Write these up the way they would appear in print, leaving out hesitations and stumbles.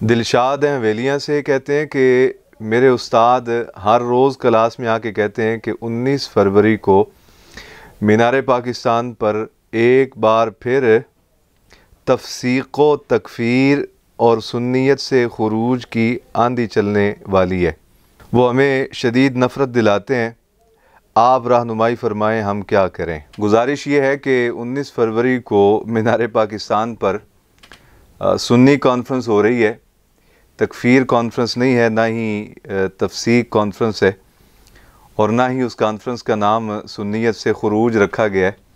دلشاد ہیں ویلیاں سے، کہتے ہیں کہ میرے استاد ہر روز کلاس میں آ کے کہتے ہیں کہ 19 فروری کو مینار پاکستان پر ایک بار پھر تفسیق و تکفیر اور سنیت سے خروج کی آندھی چلنے والی ہے۔ وہ ہمیں شدید نفرت دلاتے ہیں، آپ رہنمائی فرمائیں ہم کیا کریں۔ گزارش یہ ہے کہ 19 فروری کو مینار پاکستان پر سنی کانفرنس ہو رہی ہے، تکفیر کانفرنس نہیں ہے، نہ ہی تفسیق کانفرنس ہے، اور نہ ہی اس کانفرنس کا نام سنیت سے خروج رکھا گیا ہے۔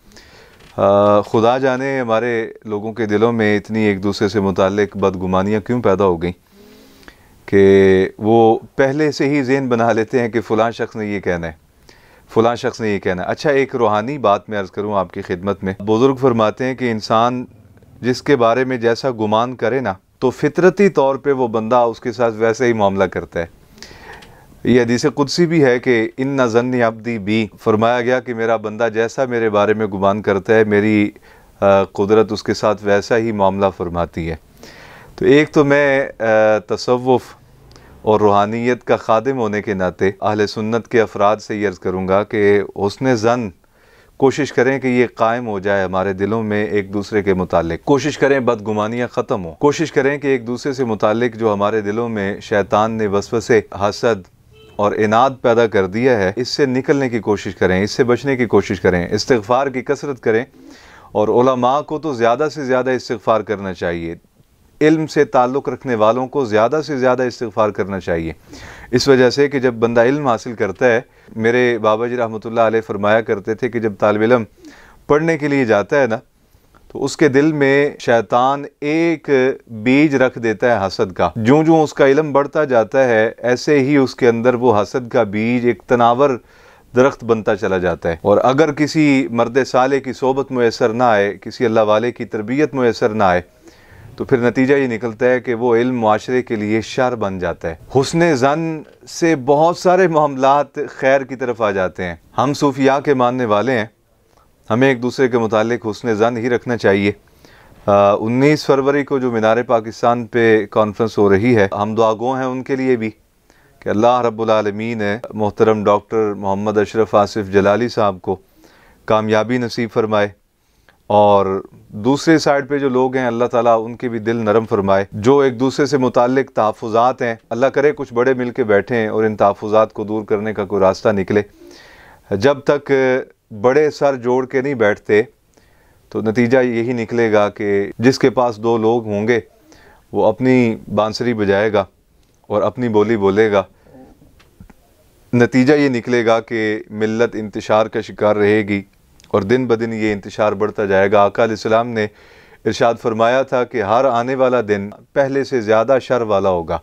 خدا جانے ہمارے لوگوں کے دلوں میں اتنی ایک دوسرے سے متعلق بدگمانیاں کیوں پیدا ہو گئیں کہ وہ پہلے سے ہی ذہن بنا لیتے ہیں کہ فلاں شخص نے یہ کہنا ہے، فلاں شخص نے یہ کہنا ہے۔ اچھا، ایک روحانی بات میں عرض کروں آپ کی خدمت میں۔ بزرگ فرماتے ہیں کہ انسان جس کے بارے میں جیسا گمان کرے نا، تو فطرتی طور پہ وہ بندہ اس کے ساتھ ویسے ہی معاملہ کرتا ہے۔ یہ حدیث قدسی بھی ہے کہ ان ظن عبدی بی، فرمایا گیا کہ میرا بندہ جیسا میرے بارے میں گمان کرتا ہے، میری قدرت اس کے ساتھ ویسا ہی معاملہ فرماتی ہے۔ تو ایک تو میں تصوف اور روحانیت کا خادم ہونے کے ناطے اہل سنت کے افراد سے یہ عرض کروں گا کہ حسن ظن کوشش کریں کہ یہ قائم ہو جائے ہمارے دلوں میں ایک دوسرے کے متعلق، کوشش کریں بدگمانیاں ختم ہوں، کوشش کریں کہ ایک دوسرے سے متعلق جو ہمارے دلوں میں شیطان نے وسوسے، حسد اور عناد پیدا کر دیا ہے، اس سے نکلنے کی کوشش کریں، اس سے بچنے کی کوشش کریں، استغفار کی کثرت کریں، اور علماء کو تو زیادہ سے زیادہ استغفار کرنا چاہیے، علم سے تعلق رکھنے والوں کو زیادہ سے زیادہ استغفار کرنا چاہیے، اس وجہ سے کہ جب بندہ علم حاصل کرتا ہے، میرے بابا جی رحمۃ اللہ علیہ فرمایا کرتے تھے کہ جب طالب علم پڑھنے کے لیے جاتا ہے نا، تو اس کے دل میں شیطان ایک بیج رکھ دیتا ہے حسد کا۔ جوں جوں اس کا علم بڑھتا جاتا ہے، ایسے ہی اس کے اندر وہ حسد کا بیج ایک تناور درخت بنتا چلا جاتا ہے، اور اگر کسی مرد صالح کی صحبت میسر نہ آئے، کسی اللہ والے کی تربیت میسر نہ آئے، تو پھر نتیجہ یہ نکلتا ہے کہ وہ علم معاشرے کے لیے شر بن جاتا ہے۔ حسن ظن سے بہت سارے معاملات خیر کی طرف آ جاتے ہیں۔ ہم صوفیاء کے ماننے والے ہیں، ہمیں ایک دوسرے کے متعلق حسن ظن ہی رکھنا چاہیے۔ 19 فروری کو جو مینار پاکستان پہ کانفرنس ہو رہی ہے، ہم دعا گو ہیں ان کے لیے بھی کہ اللہ رب العالمین محترم ڈاکٹر محمد اشرف آصف جلالی صاحب کو کامیابی نصیب فرمائے، اور دوسرے سائڈ پہ جو لوگ ہیں اللہ تعالیٰ ان کے بھی دل نرم فرمائے۔ جو ایک دوسرے سے متعلق تحفظات ہیں، اللہ کرے کچھ بڑے مل کے بیٹھیں اور ان تحفظات کو دور کرنے کا کوئی راستہ نکلے۔ جب تک بڑے سر جوڑ کے نہیں بیٹھتے تو نتیجہ یہی نکلے گا کہ جس کے پاس 2 لوگ ہوں گے وہ اپنی بانسری بجائے گا اور اپنی بولی بولے گا، نتیجہ یہ نکلے گا کہ ملت انتشار کا شکار رہے گی، اور دن بدن یہ انتشار بڑھتا جائے گا۔ آقا علیہ السلام نے ارشاد فرمایا تھا کہ ہر آنے والا دن پہلے سے زیادہ شر والا ہوگا،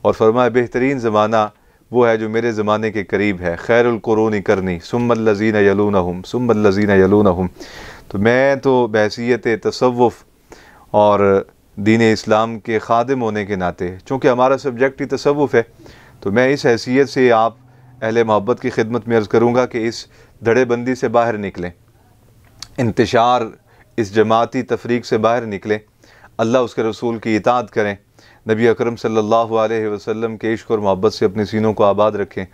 اور فرمایا بہترین زمانہ وہ ہے جو میرے زمانے کے قریب ہے، خیر القرون کرنی ثم الذین یلونہم ثم الذین یلونہم۔ تو میں تو بحیثیت تصوف اور دین اسلام کے خادم ہونے کے ناطے، چونکہ ہمارا سبجیکٹ ہی تصوف ہے، تو میں اس حیثیت سے آپ اہل محبت کی خدمت میں عرض کروں گا کہ اس دھڑے بندی سے باہر نکلیں، انتشار، اس جماعتی تفریق سے باہر نکلیں، اللہ اس کے رسول کی اطاعت کریں، نبی اکرم صلی اللہ علیہ وسلم کے عشق اور محبت سے اپنے سینوں کو آباد رکھیں،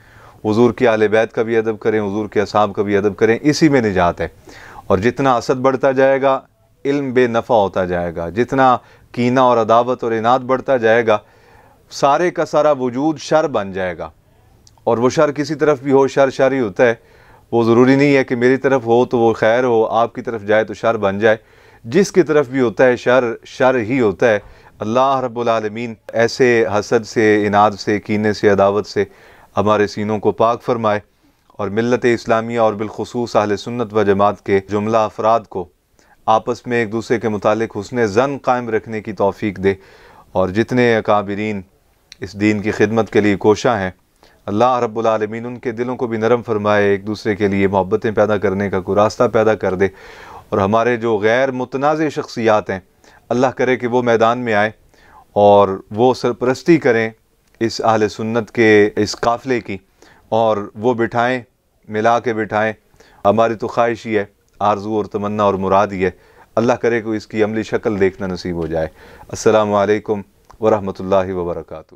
حضور کی اہل بیت کا بھی ادب کریں، حضور کے اصحاب کا بھی ادب کریں، اسی میں نجات ہے۔ اور جتنا حسد بڑھتا جائے گا، علم بے نفع ہوتا جائے گا، جتنا کینہ اور عداوت اور عناد بڑھتا جائے گا، سارے کا سارا وجود شر بن جائے گا، اور وہ شر کسی طرف بھی ہو، شر ہی ہوتا ہے۔ وہ ضروری نہیں ہے کہ میری طرف ہو تو وہ خیر ہو، آپ کی طرف جائے تو شر بن جائے، جس کی طرف بھی ہوتا ہے شر ہی ہوتا ہے۔ اللہ رب العالمین ایسے حسد سے، عناد سے، کینے سے، عداوت سے ہمارے سینوں کو پاک فرمائے، اور ملت اسلامیہ اور بالخصوص اہل سنت و جماعت کے جملہ افراد کو آپس میں ایک دوسرے کے متعلق حسن ظن قائم رکھنے کی توفیق دے، اور جتنے اکابرین اس دین کی خدمت کے لیے کوشاں ہیں، اللہ رب العالمین ان کے دلوں کو بھی نرم فرمائے، ایک دوسرے کے لیے محبتیں پیدا کرنے کا کوئی راستہ پیدا کر دے، اور ہمارے جو غیر متنازع شخصیات ہیں اللہ کرے کہ وہ میدان میں آئیں اور وہ سرپرستی کریں اس اہل سنت کے اس قافلے کی، اور وہ بٹھائیں، ملا کے بٹھائیں۔ ہماری تو خواہش ہی ہے، آرزو اور تمنا اور مراد ہی ہے، اللہ کرے کہ اس کی عملی شکل دیکھنا نصیب ہو جائے۔ السلام علیکم ورحمۃ اللہ وبرکاتہ۔